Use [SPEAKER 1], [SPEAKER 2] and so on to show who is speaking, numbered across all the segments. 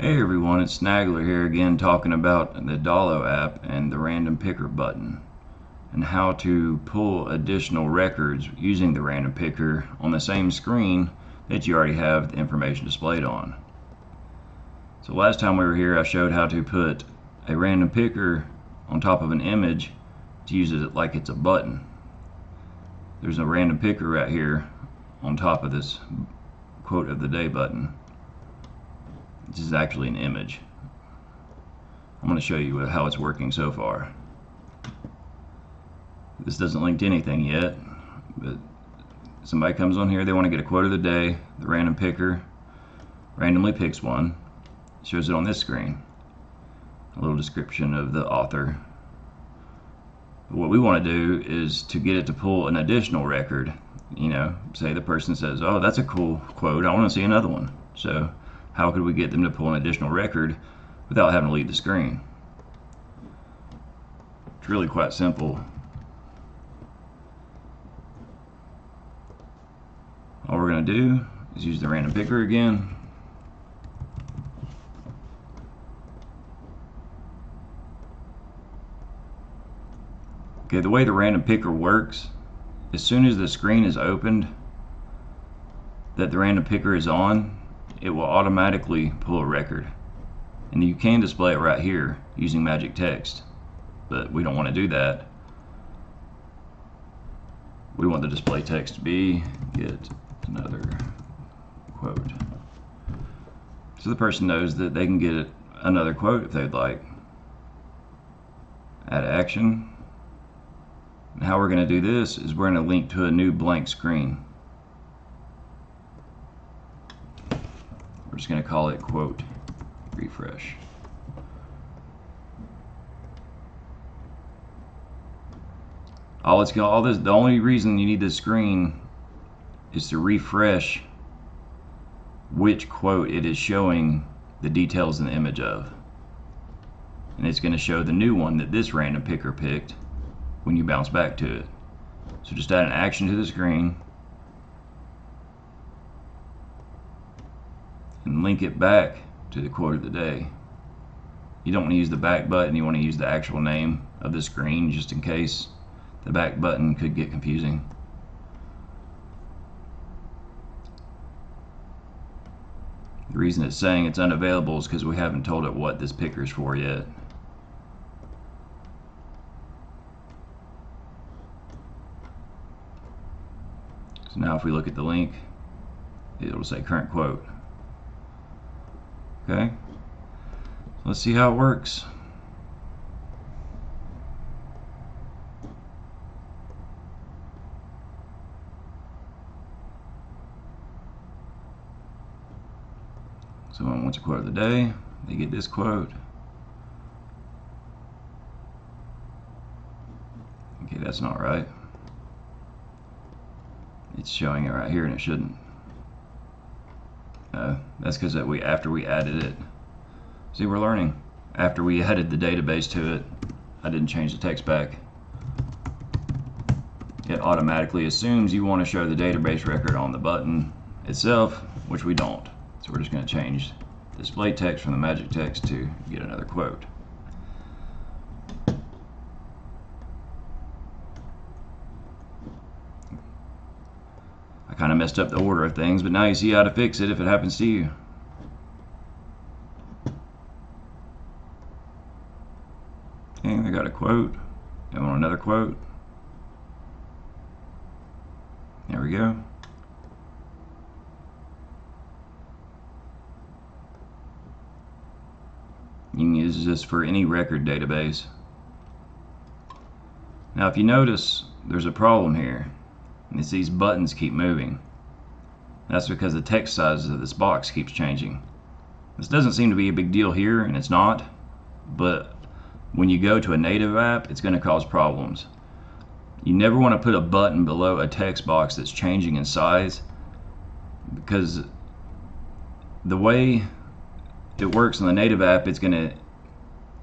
[SPEAKER 1] Hey everyone, it's Snagler here again talking about the Adalo app and the random picker button and how to pull additional records using the random picker on the same screen that you already have the information displayed on. So last time we were here I showed how to put a random picker on top of an image to use it like it's a button. There's a random picker right here on top of this quote of the day button. This is actually an image. I'm going to show you how it's working so far. This doesn't link to anything yet, but somebody comes on here, they want to get a quote of the day. The random picker randomly picks one, shows it on this screen. A little description of the author. But what we want to do is to get it to pull an additional record. You know, say the person says, oh, that's a cool quote, I want to see another one. So how could we get them to pull an additional record without having to leave the screen? It's really quite simple. All we're going to do is use the random picker again. Okay, the way the random picker works, as soon as the screen is opened that the random picker is on, it will automatically pull a record. And you can display it right here using magic text, but we don't want to do that. We want the display text to be get another quote. So the person knows that they can get another quote if they'd like. Add action. And how we're going to do this is we're going to link to a new blank screen. We're just going to call it quote refresh. The only reason you need this screen is to refresh which quote it is showing the details in the image of. And it's going to show the new one that this random picker picked when you bounce back to it. So just add an action to the screen and link it back to the quote of the day. You don't want to use the back button, you want to use the actual name of the screen just in case. The back button could get confusing. The reason it's saying it's unavailable is because we haven't told it what this picker is for yet. So now if we look at the link, it'll say current quote. Okay, let's see how it works. Someone wants a quote of the day, they get this quote. Okay, that's not right. It's showing it right here and it shouldn't. That's because after we added it. See, we're learning. After we added the database to it, I didn't change the text back. It automatically assumes you want to show the database record on the button itself, which we don't. So we're just going to change display text from the magic text to get another quote. I kind of messed up the order of things, but now you see how to fix it if it happens to you. Okay, I got a quote. I want another quote. There we go. You can use this for any record database. Now if you notice, there's a problem here. And it's these buttons keep moving. That's because the text size of this box keeps changing. This doesn't seem to be a big deal here, and it's not, but when you go to a native app, it's going to cause problems. You never want to put a button below a text box that's changing in size, because the way it works on the native app, it's going to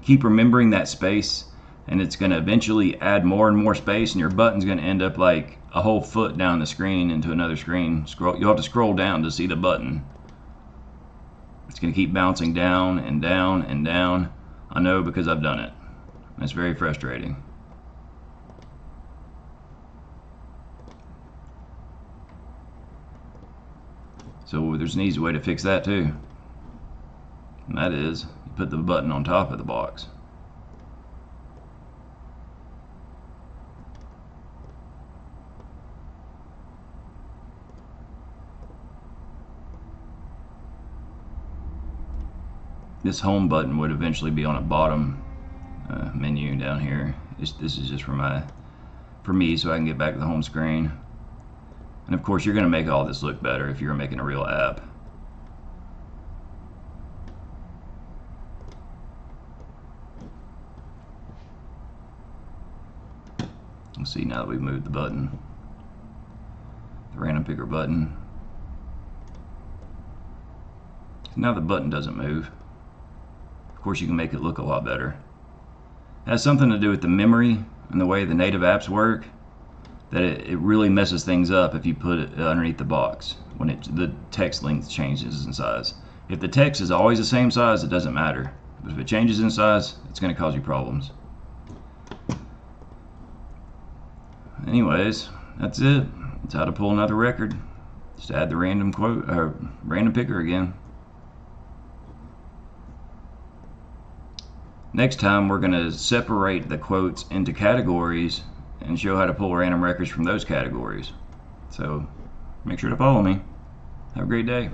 [SPEAKER 1] keep remembering that space, and it's going to eventually add more and more space, and your button's going to end up like a whole foot down the screen into another screen. You'll have to scroll down to see the button. It's going to keep bouncing down and down and down. I know because I've done it. It's very frustrating. So there's an easy way to fix that too. And that is, you put the button on top of the box. This home button would eventually be on a bottom menu down here. This is just for me so I can get back to the home screen. And of course you're going to make all this look better if you're making a real app. Let's see, now that we've moved the button, the random picker button. Now the button doesn't move. Of course you can make it look a lot better. It has something to do with the memory and the way the native apps work, that it really messes things up if you put it underneath the box when the text length changes in size. If the text is always the same size, it doesn't matter. But if it changes in size, it's going to cause you problems. Anyways, that's it. That's how to pull another record. Just add the random picker again. Next time we're going to separate the quotes into categories and show how to pull random records from those categories. So make sure to follow me. Have a great day.